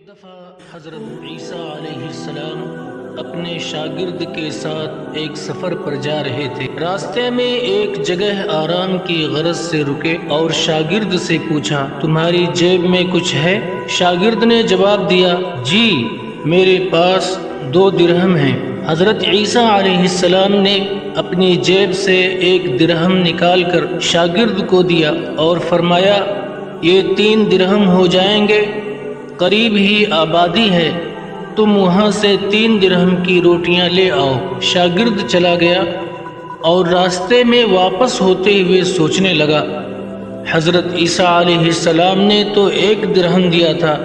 دفعہ حضرت عیسیٰ علیہ السلام اپنے شاگرد کے ساتھ ایک سفر پر جا رہے تھے۔ راستے میں ایک جگہ آرام کی غرض سے رکے اور شاگرد سے پوچھا، تمہاری جیب میں کچھ ہے؟ شاگرد نے جواب دیا، جی میرے پاس 2 درہم ہیں۔ حضرت عیسیٰ علیہ السلام نے اپنی جیب سے 1 درہم نکال کر شاگرد کو دیا اور فرمایا، یہ 3 درہم ہو جائیں گے، قریب ہی آبادی ہے، تم وہاں سے 3 درہم کی روٹیاں لے آؤ۔ شاگرد چلا گیا اور راستے میں واپس ہوتے ہوئے سوچنے لگا، حضرت عیسیٰ علیہ السلام نے تو 1 درہم دیا تھا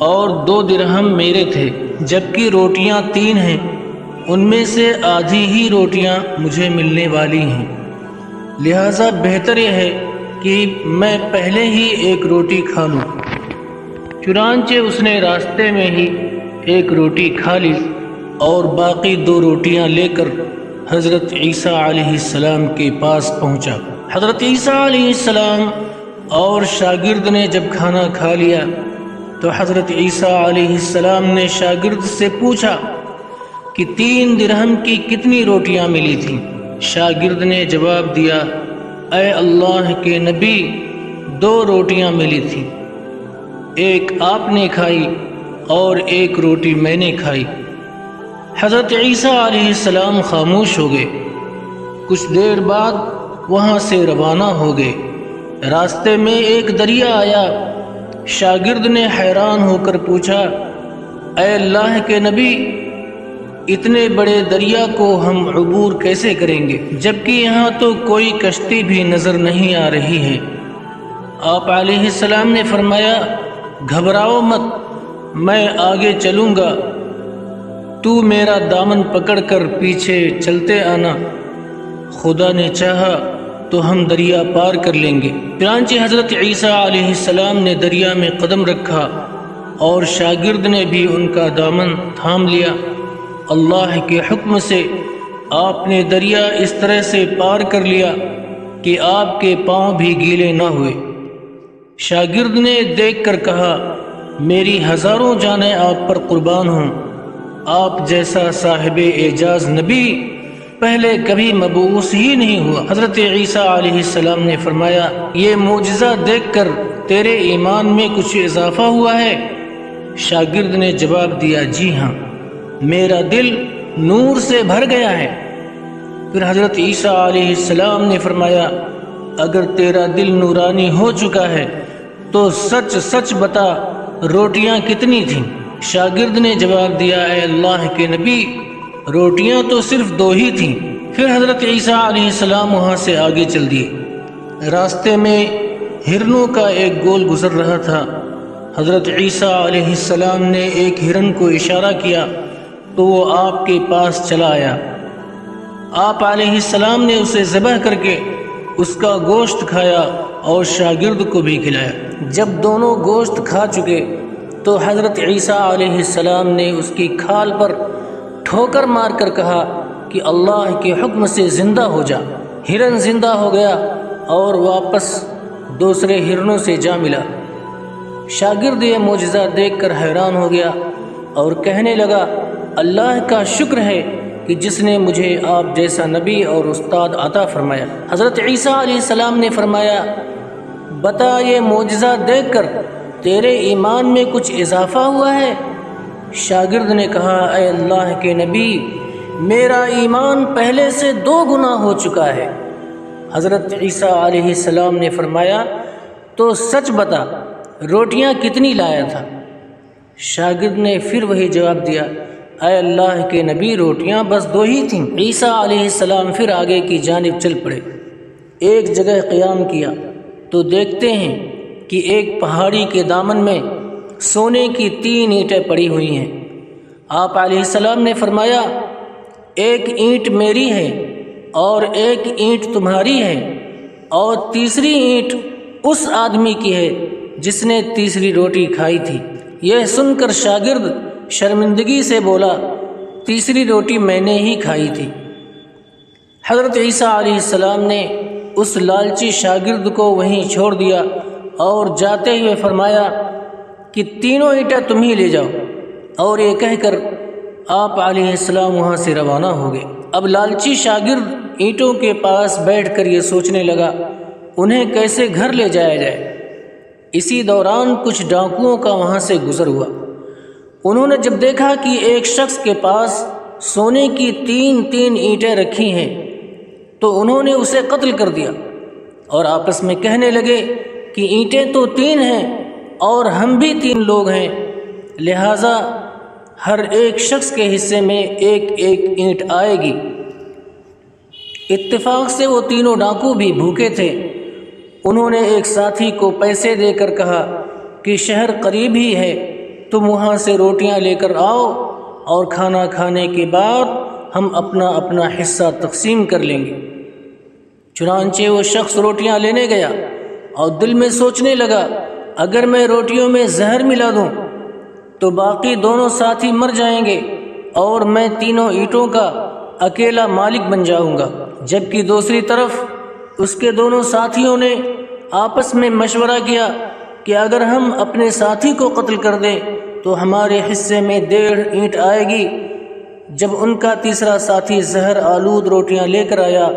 اور 2 درہم میرے تھے، جبکہ روٹیاں 3 ہیں، ان میں سے آدھی ہی روٹیاں مجھے ملنے والی ہیں، لہٰذا بہتر یہ ہے کہ میں پہلے ہی 1 روٹی کھا لوں۔ چنانچہ اس نے راستے میں ہی 1 روٹی کھا لی اور باقی 2 روٹیاں لے کر حضرت عیسیٰ علیہ السلام کے پاس پہنچا۔ حضرت عیسیٰ علیہ السلام اور شاگرد نے جب کھانا کھا لیا تو حضرت عیسیٰ علیہ السلام نے شاگرد سے پوچھا کہ 3 درہم کی کتنی روٹیاں ملی تھیں؟ شاگرد نے جواب دیا، اے اللہ کے نبی، 2 روٹیاں ملی تھیں، 1 آپ نے کھائی اور 1 روٹی میں نے کھائی۔ حضرت عیسیٰ علیہ السلام خاموش ہو گئے، کچھ دیر بعد وہاں سے روانہ ہو گئے۔ راستے میں ایک دریا آیا، شاگرد نے حیران ہو کر پوچھا، اے اللہ کے نبی، اتنے بڑے دریا کو ہم عبور کیسے کریں گے، جبکہ یہاں تو کوئی کشتی بھی نظر نہیں آ رہی ہے؟ آپ علیہ السلام نے فرمایا، گھبراؤ مت، میں آگے چلوں گا، تو میرا دامن پکڑ کر پیچھے چلتے آنا، خدا نے چاہا تو ہم دریا پار کر لیں گے۔ چنانچہ حضرت عیسیٰ علیہ السلام نے دریا میں قدم رکھا اور شاگرد نے بھی ان کا دامن تھام لیا۔ اللہ کے حکم سے آپ نے دریا اس طرح سے پار کر لیا کہ آپ کے پاؤں بھی گیلے نہ ہوئے۔ شاگرد نے دیکھ کر کہا، میری ہزاروں جانیں آپ پر قربان ہوں، آپ جیسا صاحب اعجاز نبی پہلے کبھی مبعوث ہی نہیں ہوا۔ حضرت عیسیٰ علیہ السلام نے فرمایا، یہ معجزہ دیکھ کر تیرے ایمان میں کچھ اضافہ ہوا ہے؟ شاگرد نے جواب دیا، جی ہاں، میرا دل نور سے بھر گیا ہے۔ پھر حضرت عیسیٰ علیہ السلام نے فرمایا، اگر تیرا دل نورانی ہو چکا ہے تو سچ سچ بتا، روٹیاں کتنی تھیں؟ شاگرد نے جواب دیا، اے اللہ کے نبی، روٹیاں تو صرف 2 ہی تھیں۔ پھر حضرت عیسیٰ علیہ السلام وہاں سے آگے چل دیے۔ راستے میں ہرنوں کا ایک گول گزر رہا تھا۔ حضرت عیسیٰ علیہ السلام نے ایک ہرن کو اشارہ کیا تو وہ آپ کے پاس چلا آیا۔ آپ علیہ السلام نے اسے ذبح کر کے اس کا گوشت کھایا اور شاگرد کو بھی کھلایا۔ جب دونوں گوشت کھا چکے تو حضرت عیسیٰ علیہ السلام نے اس کی کھال پر ٹھوکر مار کر کہا کہ اللہ کے حکم سے زندہ ہو جا۔ ہرن زندہ ہو گیا اور واپس دوسرے ہرنوں سے جا ملا۔ شاگرد یہ معجزہ دیکھ کر حیران ہو گیا اور کہنے لگا، اللہ کا شکر ہے کہ جس نے مجھے آپ جیسا نبی اور استاد عطا فرمایا۔ حضرت عیسیٰ علیہ السلام نے فرمایا، بتا، یہ معجزہ دیکھ کر تیرے ایمان میں کچھ اضافہ ہوا ہے؟ شاگرد نے کہا، اے اللہ کے نبی، میرا ایمان پہلے سے 2 گنا ہو چکا ہے۔ حضرت عیسیٰ علیہ السلام نے فرمایا، تو سچ بتا، روٹیاں کتنی لایا تھا؟ شاگرد نے پھر وہی جواب دیا، اے اللہ کے نبی، روٹیاں بس 2 ہی تھیں۔ عیسیٰ علیہ السلام پھر آگے کی جانب چل پڑے۔ ایک جگہ قیام کیا تو دیکھتے ہیں کہ ایک پہاڑی کے دامن میں سونے کی 3 اینٹیں پڑی ہوئی ہیں۔ آپ علیہ السلام نے فرمایا، 1 اینٹ میری ہے اور 1 اینٹ تمہاری ہے اور تیسری اینٹ اس آدمی کی ہے جس نے تیسری روٹی کھائی تھی۔ یہ سن کر شاگرد شرمندگی سے بولا، تیسری روٹی میں نے ہی کھائی تھی۔ حضرت عیسیٰ علیہ السلام نے اس لالچی شاگرد کو وہیں چھوڑ دیا اور جاتے ہوئے فرمایا، کہ تینوں اینٹیں تم ہی لے جاؤ، اور یہ کہہ کر آپ علیہ السلام وہاں سے روانہ ہو گئے۔ اب لالچی شاگرد اینٹوں کے پاس بیٹھ کر یہ سوچنے لگا انہیں کیسے گھر لے جایا جائے۔ اسی دوران کچھ ڈاکوؤں کا وہاں سے گزر ہوا۔ انہوں نے جب دیکھا کہ ایک شخص کے پاس سونے کی تین اینٹیں رکھی ہیں تو انہوں نے اسے قتل کر دیا، اور آپس میں کہنے لگے کہ اینٹیں تو 3 ہیں اور ہم بھی 3 لوگ ہیں، لہٰذا ہر ایک شخص کے حصے میں ایک اینٹ آئے گی۔ اتفاق سے وہ تینوں ڈاکو بھی بھوکے تھے۔ انہوں نے ایک ساتھی کو پیسے دے کر کہا کہ شہر قریب ہی ہے، تم وہاں سے روٹیاں لے کر آؤ اور کھانا کھانے کے بعد ہم اپنا اپنا حصہ تقسیم کر لیں گے۔ چنانچہ وہ شخص روٹیاں لینے گیا اور دل میں سوچنے لگا اگر میں روٹیوں میں زہر ملا دوں تو باقی دونوں ساتھی مر جائیں گے اور میں تینوں اینٹوں کا اکیلا مالک بن جاؤں گا، جبکہ دوسری طرف اس کے دونوں ساتھیوں نے آپس میں مشورہ کیا کہ اگر ہم اپنے ساتھی کو قتل کر دیں تو ہمارے حصے میں 1.5 اینٹ آئے گی۔ جب ان کا تیسرا ساتھی زہر آلود روٹیاں لے کر آیا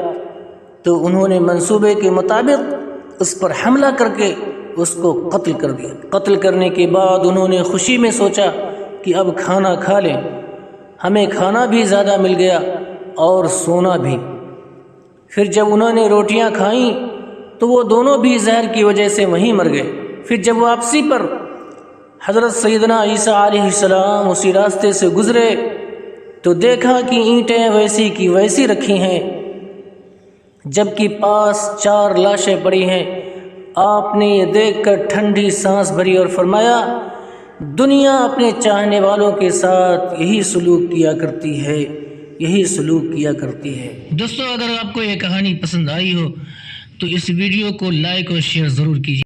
تو انہوں نے منصوبے کے مطابق اس پر حملہ کر کے اس کو قتل کر دیا۔ قتل کرنے کے بعد انہوں نے خوشی میں سوچا کہ اب کھانا کھا لیں، ہمیں کھانا بھی زیادہ مل گیا اور سونا بھی۔ پھر جب انہوں نے روٹیاں کھائیں تو وہ دونوں بھی زہر کی وجہ سے وہیں مر گئے۔ پھر جب واپسی پر حضرت سیدنا عیسیٰ علیہ السلام اسی راستے سے گزرے تو دیکھا کہ اینٹیں ویسی کی ویسی رکھی ہیں، جبکہ پاس 4 لاشیں پڑی ہیں۔ آپ نے یہ دیکھ کر ٹھنڈی سانس بھری اور فرمایا دنیا اپنے چاہنے والوں کے ساتھ یہی سلوک کیا کرتی ہے، یہی سلوک کیا کرتی ہے۔ دوستو، اگر آپ کو یہ کہانی پسند آئی ہو تو اس ویڈیو کو لائک اور شیئر ضرور کیجیے۔